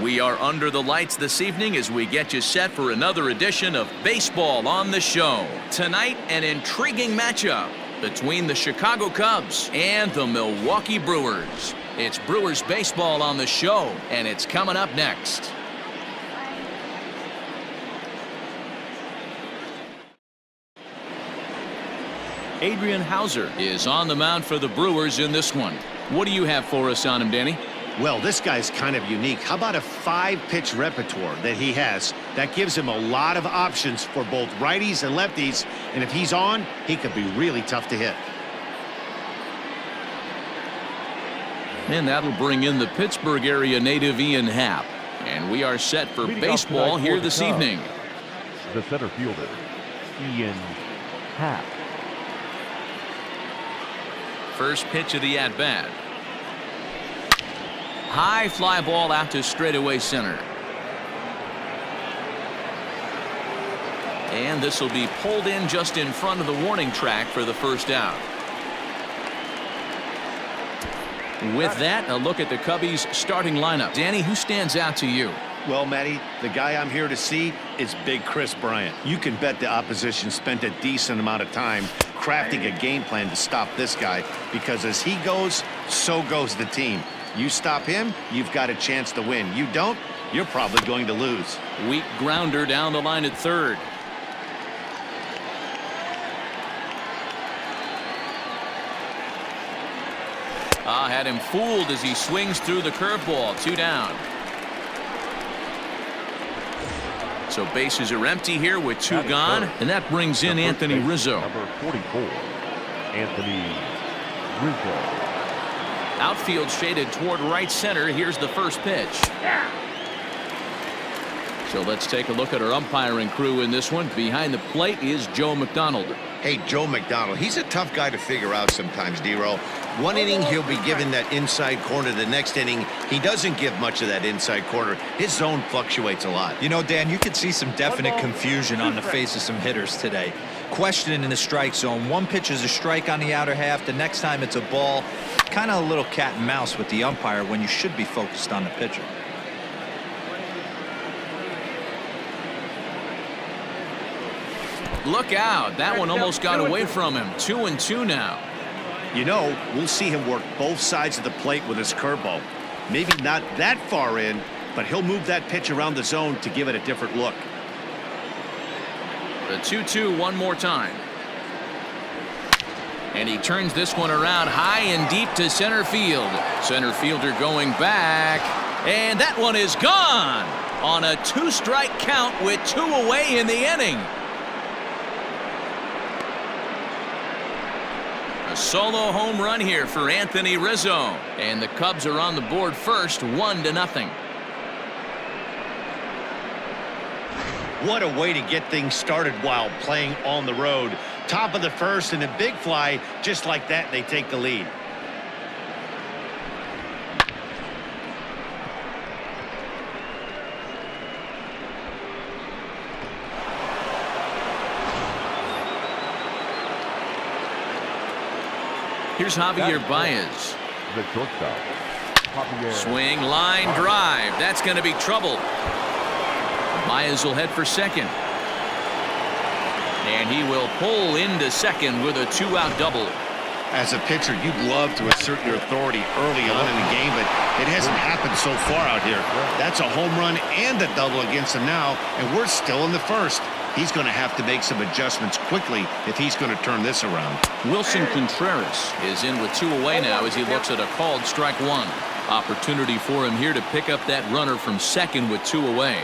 We are under the lights this evening as we get you set for another edition of Baseball on the Show. Tonight, an intriguing matchup between the Chicago Cubs and the Milwaukee Brewers. It's Brewers Baseball on the Show, and it's coming up next. Adrian Hauser is on the mound for the Brewers in this one. What do you have for us on him, Danny? Well, this guy's kind of unique. How about a 5-pitch repertoire that he has? That gives him a lot of options for both righties and lefties. And if he's on, he could be really tough to hit. And that'll bring in the Pittsburgh area native Ian Happ. And we are set for baseball here this evening. The center fielder, Ian Happ. First pitch of the at-bat. High fly ball out to straightaway center. And this will be pulled in just in front of the warning track for the first out. With that, a look at the Cubbies' starting lineup. Danny, who stands out to you? Well, Matty, the guy I'm here to see is Big Chris Bryant. You can bet the opposition spent a decent amount of time crafting a game plan to stop this guy, because as he goes, so goes the team. You stop him, you've got a chance to win. You don't, you're probably going to lose. Weak grounder down the line at third. Had him fooled as he swings through the curveball. 2 down. So bases are empty here with 2 gone, and that brings in Anthony Rizzo. Number 44, Anthony Rizzo. Outfield shaded toward right center. Here's the first pitch. So let's take a look at our umpiring crew in this one. Behind the plate is Joe McDonald. Hey, Joe McDonald, he's a tough guy to figure out sometimes, D-Row. One inning, he'll be given that inside corner. The next inning, he doesn't give much of that inside corner. His zone fluctuates a lot. You know, Dan, you could see some definite confusion on the face of some hitters today. Questioning in the strike zone. One pitch is a strike on the outer half. The next time it's a ball. Kind of a little cat and mouse with the umpire when you should be focused on the pitcher. Look out. That one almost got away from him. 2-2 now. You know, we'll see him work both sides of the plate with his curveball. Maybe not that far in, but he'll move that pitch around the zone to give it a different look. The 2-2 one more time. And he turns this one around high and deep to center field. Center fielder going back. And that one is gone on a 2-strike count with 2 away in the inning. A solo home run here for Anthony Rizzo. And the Cubs are on the board first, 1-0. What a way to get things started while playing on the road. Top of the first and a big fly. Just like that, they take the lead. Here's Javier Baez. The shortstop, Javier. Swing, line drive. That's going to be trouble. Baez will head for second. And he will pull into second with a 2-out double. As a pitcher, you'd love to assert your authority early on in the game, but it hasn't happened so far out here. That's a home run and a double against him now, and we're still in the first. He's going to have to make some adjustments quickly if he's going to turn this around. Wilson Contreras is in with 2 away now as he looks at a called strike 1. Opportunity for him here to pick up that runner from second with 2 away.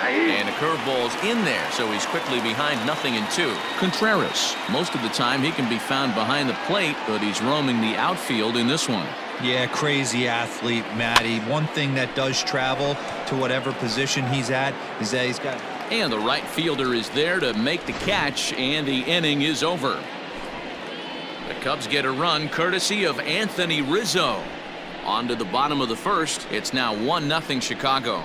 And a curveball's in there, so he's quickly behind 0-2. Contreras, most of the time he can be found behind the plate, but he's roaming the outfield in this one. Yeah, crazy athlete, Matty. One thing that does travel to whatever position he's at is that he's got... And the right fielder is there to make the catch, and the inning is over. The Cubs get a run courtesy of Anthony Rizzo. On to the bottom of the first. It's now 1-0 Chicago.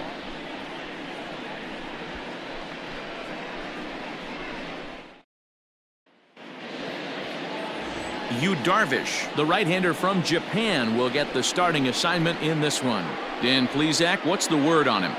Yu Darvish, the right-hander from Japan, will get the starting assignment in this one. Dan Plesac, what's the word on him?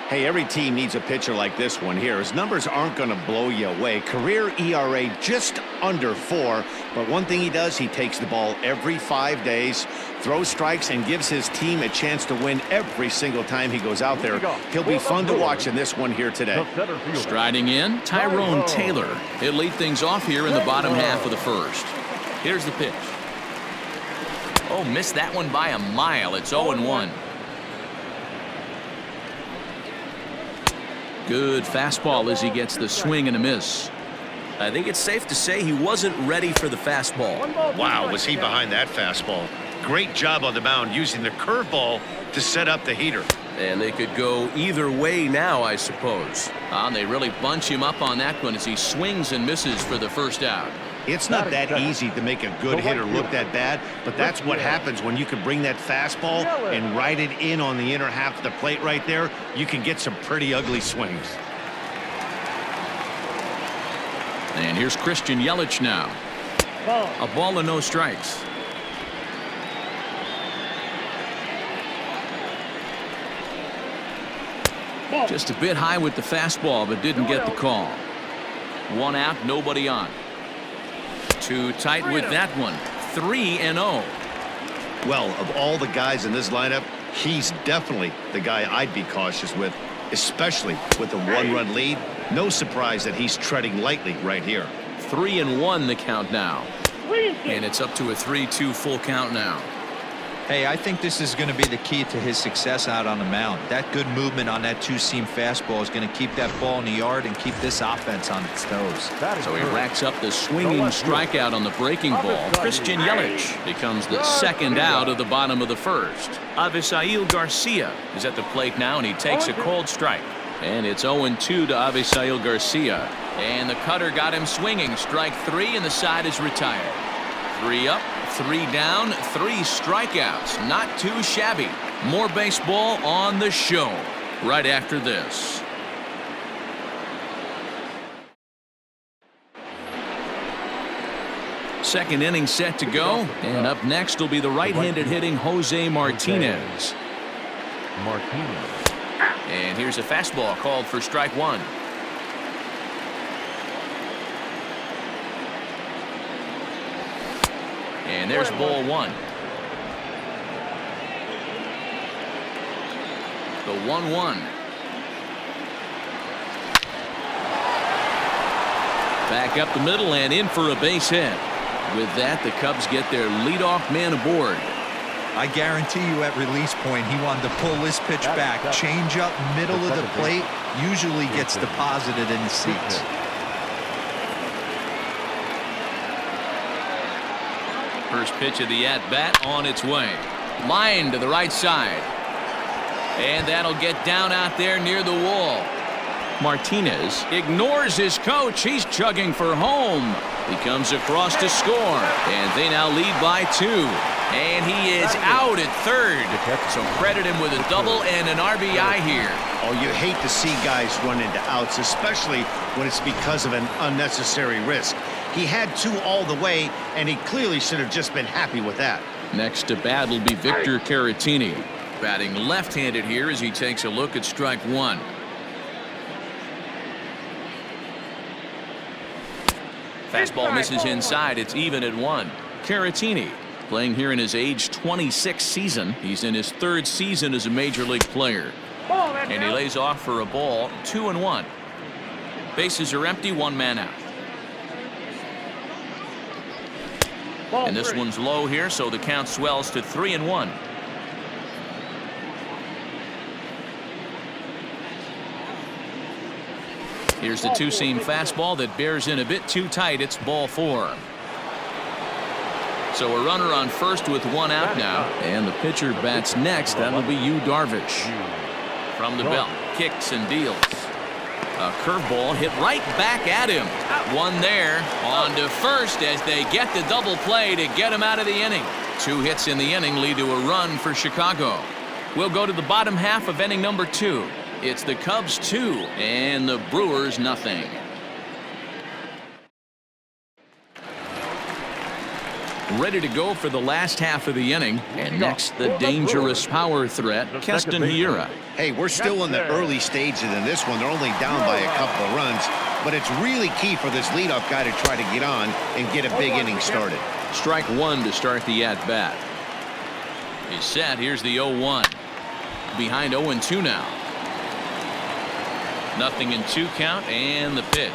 Hey, every team needs a pitcher like this one here. His numbers aren't going to blow you away. Career ERA just under 4. But one thing he does, he takes the ball every 5 days, throws strikes, and gives his team a chance to win every single time he goes out there. He'll be fun to watch in this one here today. Striding in, Tyrone Taylor. He'll lead things off here in the bottom half of the first. Here's the pitch. Oh, missed that one by a mile. It's 0-1. Good fastball as he gets the swing and a miss. I think it's safe to say he wasn't ready for the fastball. Wow, was he behind that fastball. Great job on the mound using the curveball to set up the heater. And they could go either way now, I suppose. And they really bunch him up on that one as he swings and misses for the first out. It's not that easy to make a good hitter look that bad, but that's what happens when you can bring that fastball and ride it in on the inner half of the plate right there. You can get some pretty ugly swings. And here's Christian Yelich now. A ball and no strikes. Just a bit high with the fastball, but didn't get the call. 1 out, nobody on. Too tight with that one. 3-0. Well, of all the guys in this lineup, he's definitely the guy I'd be cautious with, especially with a 1-run lead. No surprise that he's treading lightly right here. 3-1 the count now. And it's up to a 3-2 full count now. Hey, I think this is going to be the key to his success out on the mound. That good movement on that two-seam fastball is going to keep that ball in the yard and keep this offense on its toes. So he racks up the swinging strikeout on the breaking ball. Christian Yelich becomes the second out of the bottom of the first. Avisail Garcia is at the plate now, and he takes a cold strike. And it's 0-2 to Avisail Garcia. And the cutter got him swinging. Strike 3, and the side is retired. 3 up, 3 down, 3 strikeouts. Not too shabby. More baseball on the show right after this. Second inning set to go. And up next will be the right-handed hitting Jose Martinez. And here's a fastball called for strike 1. And there's ball 1. The 1-1. Back up the middle and in for a base hit. With that, the Cubs get their leadoff man aboard. I guarantee you at release point, he wanted to pull this pitch back. Change up middle of the plate usually gets deposited in the seats. First pitch of the at-bat on its way. Line to the right side. And that'll get down out there near the wall. Martinez ignores his coach. He's chugging for home. He comes across to score. And they now lead by 2. And he is out at third. So credit him with a double and an RBI here. Oh, you hate to see guys run into outs, especially when it's because of an unnecessary risk. He had 2 all the way, and he clearly should have just been happy with that. Next to bat will be Victor Caratini. Batting left-handed here as he takes a look at strike 1. Fastball misses inside. It's even at 1. Caratini playing here in his age 26 season. He's in his 3rd season as a major league player. And he lays off for a ball. 2-1. Bases are empty. 1 man out. And this one's low here, so the count swells to 3-1. Here's the two-seam fastball that bears in a bit too tight. It's ball 4. So a runner on first with 1 out now. And the pitcher bats next. That'll be Yu Darvish. From the belt, kicks and deals. A curveball hit right back at him. 1 there. On to first as they get the double play to get him out of the inning. 2 hits in the inning lead to a run for Chicago. We'll go to the bottom half of inning number 2. It's the Cubs 2 and the Brewers nothing. ready to go for the last half of the inning. And next, the dangerous power threat, Keston Hiura. Hey, we're still in the early stages in this one. They're only down by a couple of runs, but it's really key for this leadoff guy to try to get on and get a big inning started. Strike one to start the at-bat. He's set. Here's the 0-1. Behind 0-2 now. Nothing in 2 count, and the pitch.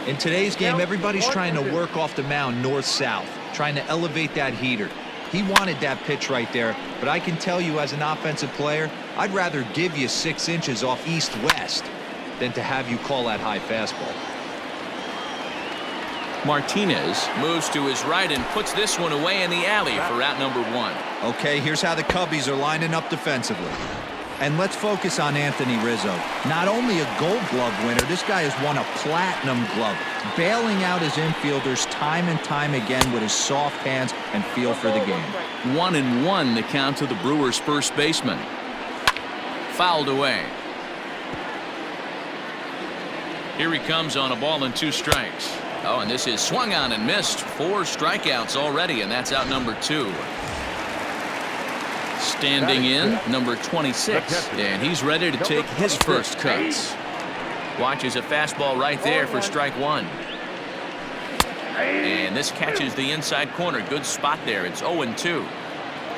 In today's game, everybody's trying to work off the mound north-south, trying to elevate that heater. He wanted that pitch right there, but I can tell you as an offensive player, I'd rather give you 6 inches off east-west than to have you call that high fastball. Martinez moves to his right and puts this one away in the alley for out number 1. Okay, here's how the Cubbies are lining up defensively. And let's focus on Anthony Rizzo. Not only a Gold Glove winner, this guy has won a Platinum Glove, bailing out his infielders time and time again with his soft hands and feel for the game. 1-1 the count to the Brewers' first baseman. Fouled away. Here he comes on a ball and 2 strikes. Oh, and this is swung on and missed. 4 strikeouts already, and that's out number 2. Standing in, number 26, and he's ready to take his first cuts. Watches a fastball right there for strike 1. And this catches the inside corner. Good spot there. It's 0-2.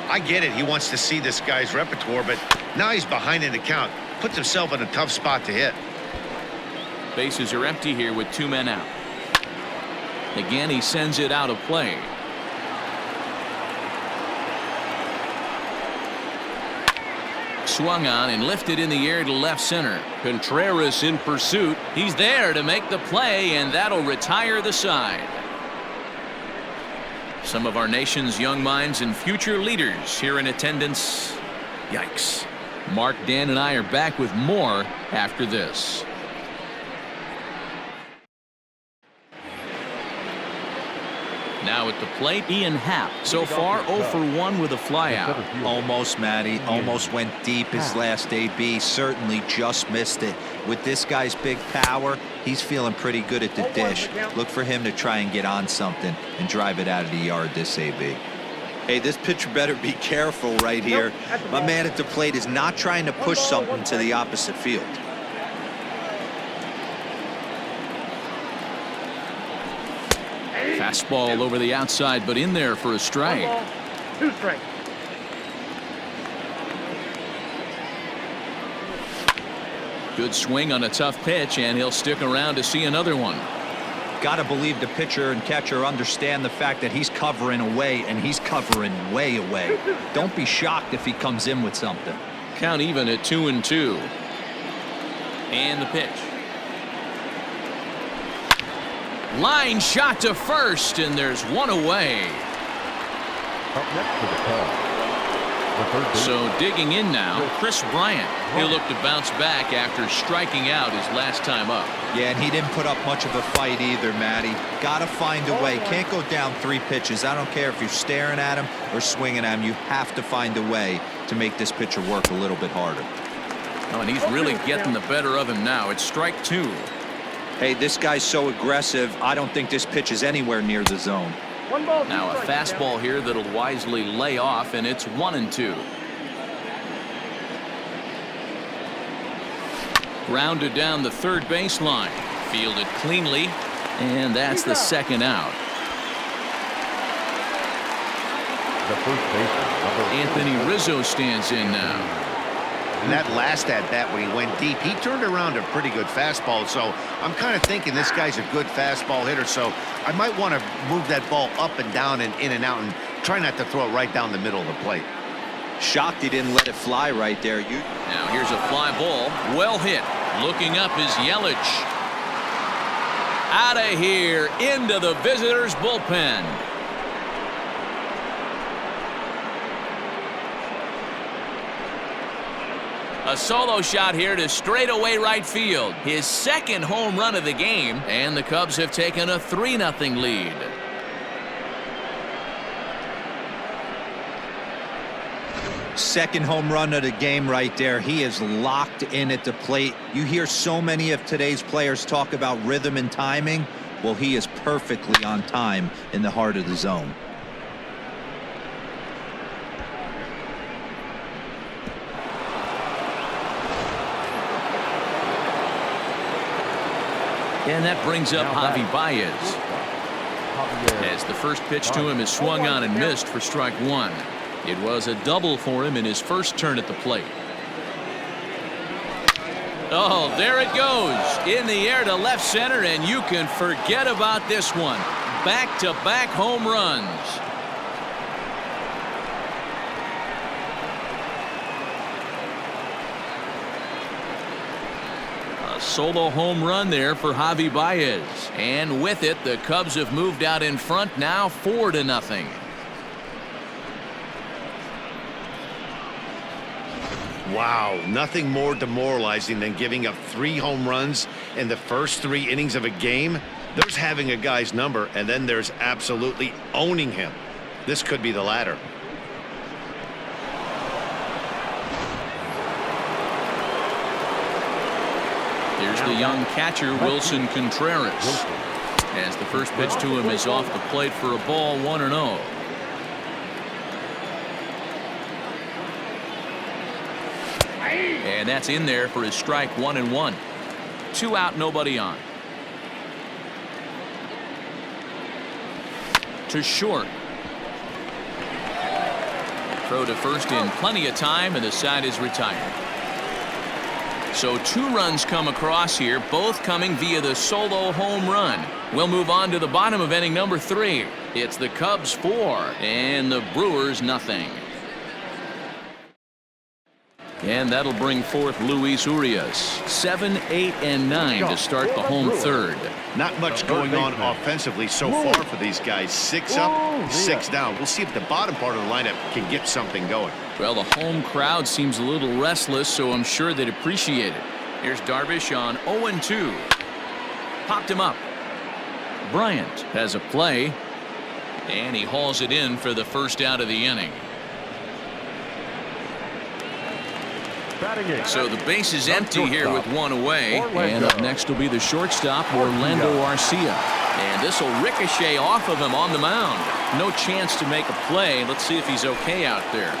I get it. He wants to see this guy's repertoire, but now he's behind in the count. Puts himself in a tough spot to hit. Bases are empty here with 2 men out. Again, he sends it out of play. Swung on and lifted in the air to left center. Contreras in pursuit. He's there to make the play, and that'll retire the side. Some of our nation's young minds and future leaders here in attendance. Yikes. Mark, Dan, and I are back with more after this. Now at the plate, Ian Happ. So far, 0 for 1 with a flyout. Almost, Matty. Almost went deep his last AB. Certainly just missed it. With this guy's big power, he's feeling pretty good at the dish. Look for him to try and get on something and drive it out of the yard this AB. Hey, this pitcher better be careful right here. My man at the plate is not trying to push something to the opposite field. Fastball over the outside, but in there for a strike. 2 strikes. Good swing on a tough pitch, and he'll stick around to see another one. Got to believe the pitcher and catcher understand the fact that he's covering away, and he's covering way away. Don't be shocked if he comes in with something. Count even at 2-2. And the pitch. Line shot to first, and there's 1 away. Up next to the Cubs, the third baseman. So digging in now, Chris Bryant. He'll look to bounce back after striking out his last time up. Yeah, and he didn't put up much of a fight either, Matty. Got to find a way. Can't go down 3 pitches. I don't care if you're staring at him or swinging at him. You have to find a way to make this pitcher work a little bit harder. Oh, and he's really getting the better of him now. It's strike 2. Hey, this guy's so aggressive, I don't think this pitch is anywhere near the zone. Now a fastball here that'll wisely lay off, and it's 1-2. Grounded down the third baseline. Fielded cleanly, and that's the second out. The first baseman, Anthony Rizzo stands in now. And that last at-bat when he went deep, he turned around a pretty good fastball. So I'm kind of thinking this guy's a good fastball hitter. So I might want to move that ball up and down and in and out and try not to throw it right down the middle of the plate. Shocked he didn't let it fly right there. Now here's a fly ball. Well hit. Looking up is Yelich. Out of here into the visitors' bullpen. A solo shot here to straightaway right field. His second home run of the game, and the Cubs have taken a 3-0 lead. Second home run of the game right there. He is locked in at the plate. You hear so many of today's players talk about rhythm and timing. Well, he is perfectly on time in the heart of the zone. And that brings up Javi Baez. As the first pitch to him is swung on and missed for strike one. It was a double for him in his first turn at the plate. Oh, there it goes. In the air to left center, and you can forget about this one. Back-to-back home runs. A solo home run there for Javi Baez. And with it, the Cubs have moved out in front now 4-0. Wow, nothing more demoralizing than giving up 3 home runs in the first 3 innings of a game. There's having a guy's number, and then there's absolutely owning him. This could be the latter. Here's the young catcher, Wilson Contreras. As the first pitch to him is off the plate for a ball, 1-0. And that's in there for his strike 1-1. 2 out, nobody on. To short. Throw to first in plenty of time, and the side is retired. So 2 runs come across here, both coming via the solo home run. We'll move on to the bottom of inning number 3. It's the Cubs 4 and the Brewers nothing. And that'll bring forth Luis Urias. 7, 8, and 9 to start the home third. Not much going on offensively so far for these guys. 6 up, 6 down. We'll see if the bottom part of the lineup can get something going. Well, the home crowd seems a little restless, so I'm sure they'd appreciate it. Here's Darvish on 0-2. Popped him up. Bryant has a play, and he hauls it in for the first out of the inning. So the base is empty here with 1 away. And up next will be the shortstop, Orlando Arcia. And this will ricochet off of him on the mound. No chance to make a play. Let's see if he's okay out there.